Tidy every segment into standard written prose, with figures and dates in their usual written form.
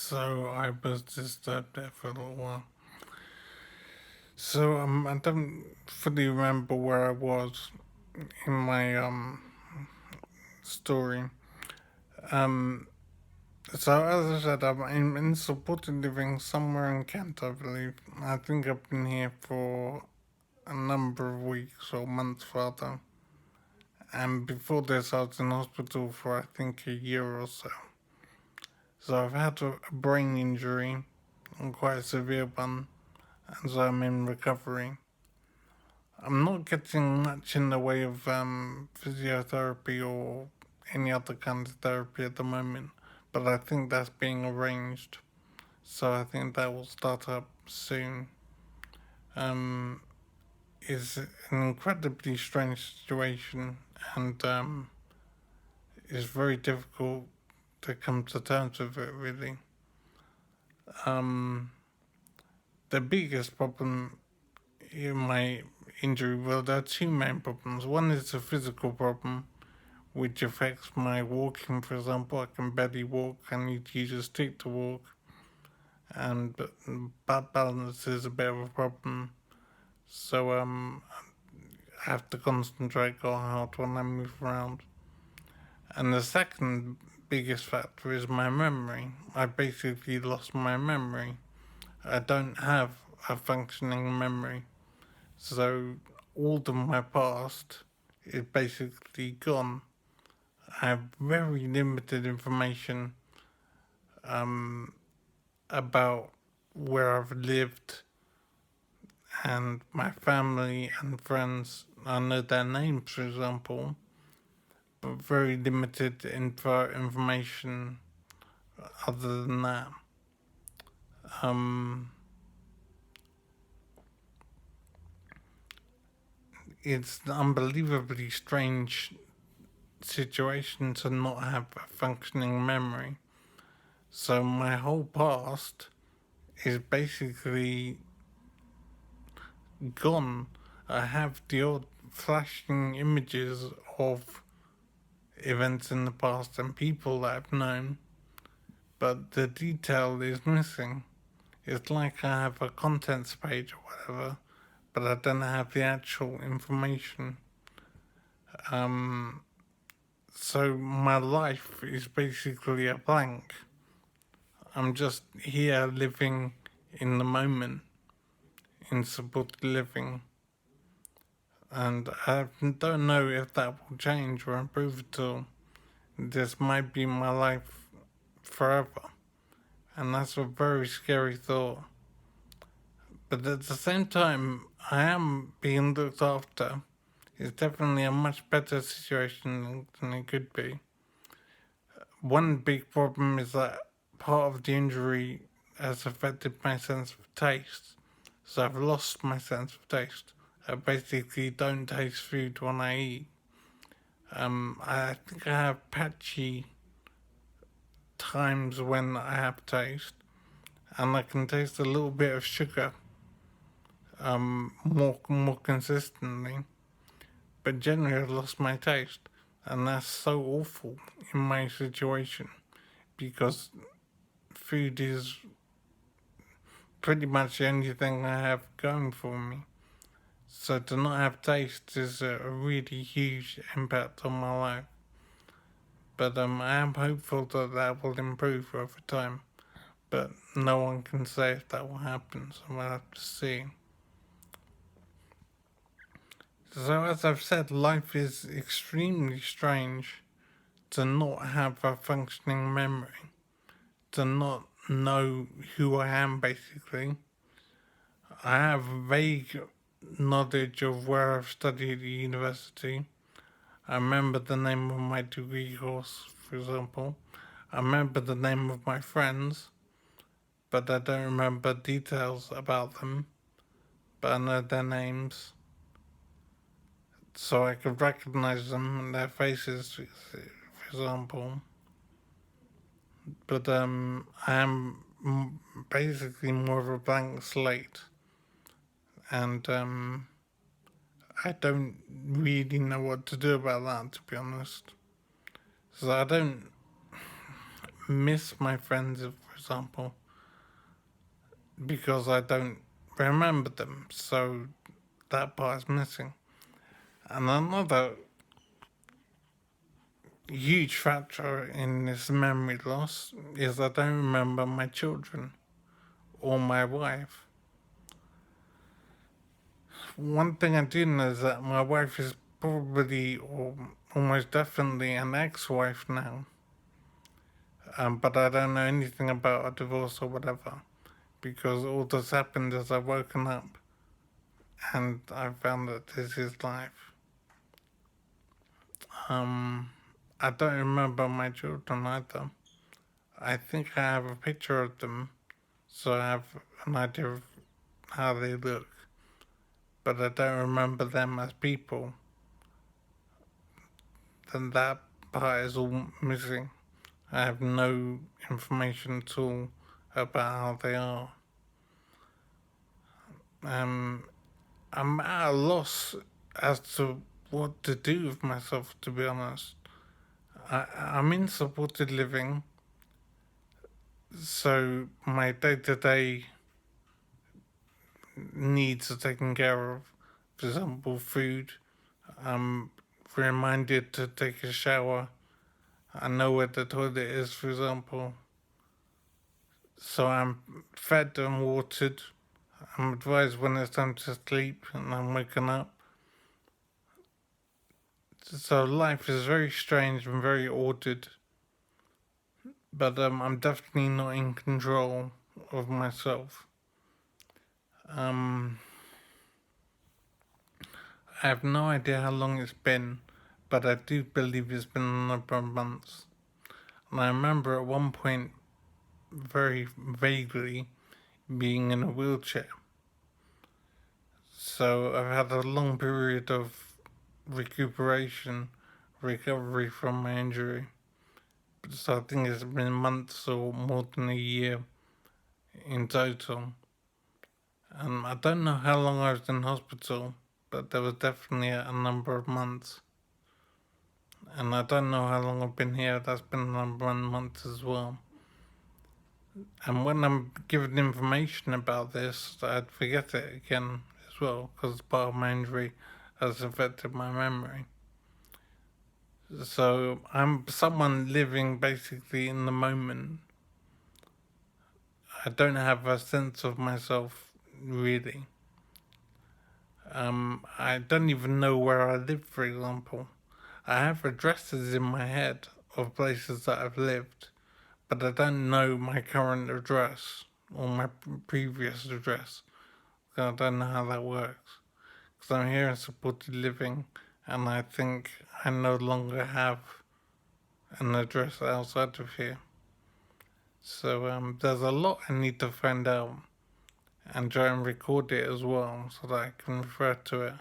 So I was disturbed there for a little while. So I don't fully remember where I was in my story. Um, so as I said, I'm in supported living somewhere in Kent, I believe. I think I've been here for a number of weeks or months rather. And before this, I was in hospital for I think a year or so. So I've had a brain injury, and quite a severe one, and so I'm in recovery. I'm not getting much in the way of physiotherapy or any other kind of therapy at the moment, but I think that's being arranged. So I think that will start up soon. Um, it's an incredibly strange situation, and it's very difficult to come to terms with it. Really, um, the biggest problem in my injury, well, there are two main problems. One is a physical problem, which affects my walking. For example, I can barely walk. I need to use a stick to walk, and bad balance is a bit of a problem. So I have to concentrate quite hard when I move around. And the second biggest factor is my memory. I basically lost my memory. I don't have a functioning memory, so all of my past is basically gone. I have very limited information um, about where I've lived and my family and friends. I know their names, for example, but very limited information other than that. Um, it's an unbelievably strange situation to not have a functioning memory. So my whole past is basically gone. I have the odd flashing images of events in the past and people that I've known, but the detail is missing. It's like I have a contents page or whatever, but I don't have the actual information. Um, so my life is basically a blank. I'm just here living in the moment, in supported living, and I don't know if that will change or improve at all. This might be my life forever, and that's a very scary thought. But at the same time, I am being looked after. It's definitely a much better situation than it could be. One big problem is that part of the injury has affected my sense of taste. So I've lost my sense of taste. I basically don't taste food when I eat. I think I have patchy times when I have taste, and I can taste a little bit of sugar more consistently. But generally, I've lost my taste, and that's so awful in my situation because food is pretty much the only thing I have going for me. So to not have taste is a really huge impact on my life. But I am hopeful that that will improve over time. But no one can say if that will happen, so we'll have to see. So as I've said, life is extremely strange to not have a functioning memory, to not know who I am basically. I have vague knowledge of where I've studied at university. I remember the name of my degree course, for example. I remember the name of my friends, but I don't remember details about them. But I know their names, so I could recognize them and their faces, for example. But I am basically more of a blank slate, and I don't really know what to do about that, to be honest. So I don't miss my friends, for example, because I don't remember them. So that part is missing. And another huge factor in this memory loss is I don't remember my children or my wife. One thing I do know is that my wife is probably or almost definitely an ex-wife now. But I don't know anything about a divorce or whatever because all that's happened is I've woken up and I found that this is life. I don't remember my children either. I think I have a picture of them, so I have an idea of how they look, but I don't remember them as people. Then that part is all missing. I have no information at all about how they are. I'm at a loss as to what to do with myself, to be honest. I'm in supported living, so my day-to-day needs are taken care of. For example, food. I'm reminded to take a shower. I know where the toilet is, for example. So I'm fed and watered. I'm advised when it's time to sleep and I'm waking up. So life is very strange and very ordered. But I'm definitely not in control of myself. I have no idea how long it's been, but I do believe it's been a number of months. And I remember at one point, very vaguely, being in a wheelchair. So I've had a long period of recovery from my injury. So I think it's been months or more than a year in total. I don't know how long I was in hospital, but there was definitely a number of months. And I don't know how long I've been here, that's been a number of months as well. And when I'm given information about this, I'd forget it again as well, because part of my injury has affected my memory. So I'm someone living basically in the moment. I don't have a sense of myself really. I don't even know where I live, for example. I have addresses in my head of places that I've lived, but I don't know my current address or my previous address. I don't know how that works. Because I'm here in supported living, and I think I no longer have an address outside of here. So there's a lot I need to find out and try and record it as well so that I can refer to it.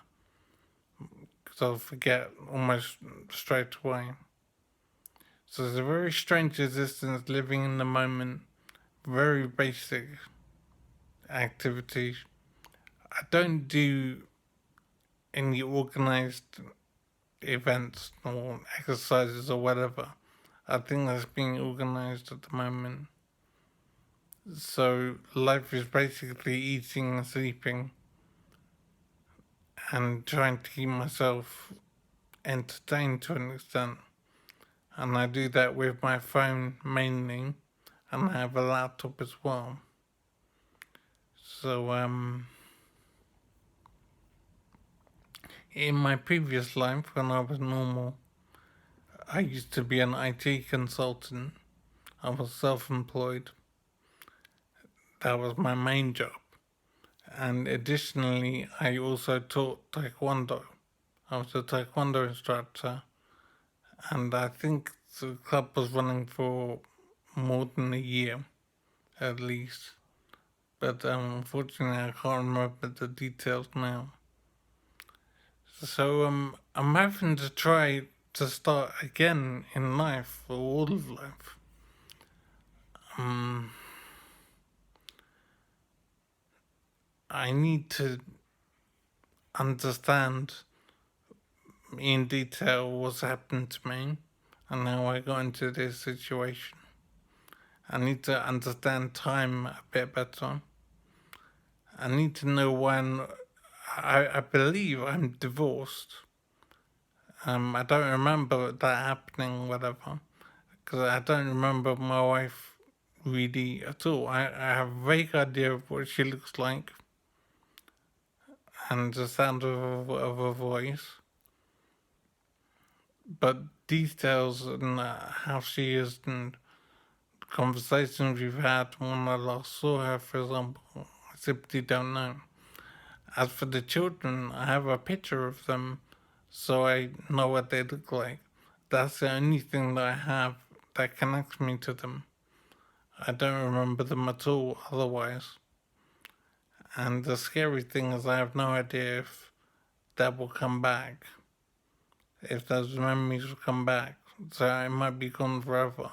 Because I'll forget almost straight away. So it's a very strange existence living in the moment, very basic activities. I don't do any organized events or exercises or whatever. I think that's being organized at the moment. So life is basically eating and sleeping and trying to keep myself entertained to an extent. And I do that with my phone mainly, and I have a laptop as well. So in my previous life, when I was normal, I used to be an IT consultant. I was self-employed. That was my main job. And additionally, I also taught Taekwondo. I was a Taekwondo instructor, and I think the club was running for more than a year, at least. But unfortunately, I can't remember the details now. So I'm having to try to start again in life, for all of life. I need to understand in detail what's happened to me and how I got into this situation. I need to understand time a bit better. I need to know when I believe I'm divorced. I don't remember that happening, whatever, because I don't remember my wife really at all. I have a vague idea of what she looks like and the sound of her voice, but details and how she is and conversations we've had when I last saw her, for example, I simply don't know. As for the children, I have a picture of them so I know what they look like. That's the only thing that I have that connects me to them. I don't remember them at all otherwise. And the scary thing is, I have no idea if that will come back, if those memories will come back. So I might be gone forever,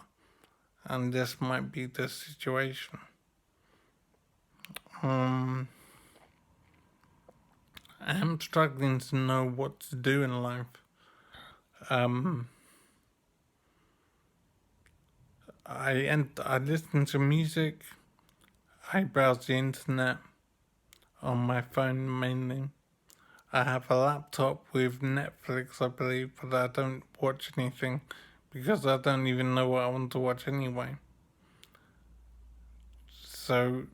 and this might be the situation. I am struggling to know what to do in life. I listen to music. I browse the internet on my phone mainly. I have a laptop with Netflix, I believe, but I don't watch anything because I don't even know what I want to watch anyway. So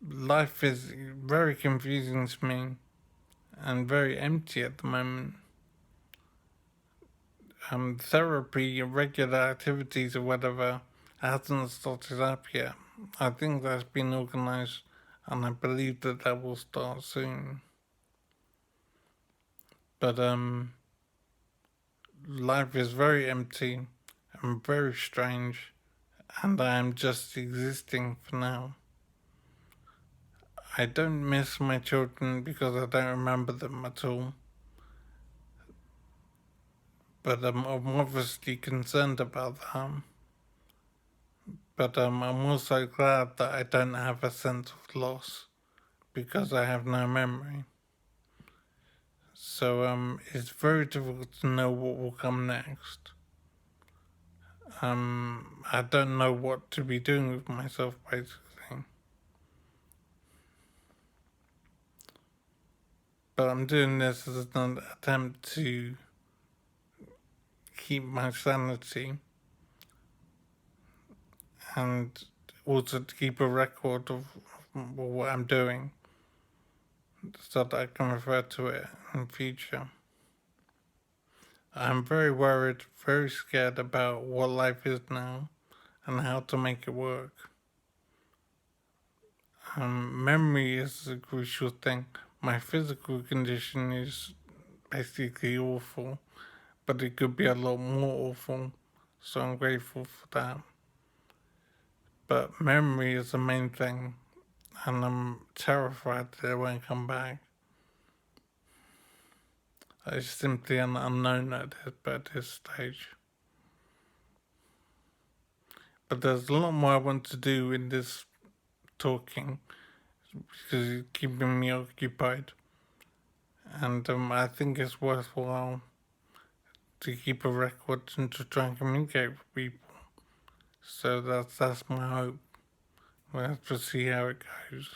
life is very confusing to me and very empty at the moment. Therapy, regular activities, or whatever hasn't started up yet. I think that's been organised, and I believe that that will start soon. But life is very empty and very strange, and I am just existing for now. I don't miss my children because I don't remember them at all. But I'm obviously concerned about them. But I'm also glad that I don't have a sense of loss because I have no memory. So it's very difficult to know what will come next. I don't know what to be doing with myself basically. But I'm doing this as an attempt to keep my sanity and also to keep a record of what I'm doing so that I can refer to it in future. I'm very worried, very scared about what life is now and how to make it work. Memory is a crucial thing. My physical condition is basically awful, but it could be a lot more awful, so I'm grateful for that. But memory is the main thing, and I'm terrified that it won't come back. It's simply an unknown at this stage. But there's a lot more I want to do in this talking because it's keeping me occupied. And I think it's worthwhile to keep a record and to try and communicate with people. So that's my hope. We'll have to see how it goes.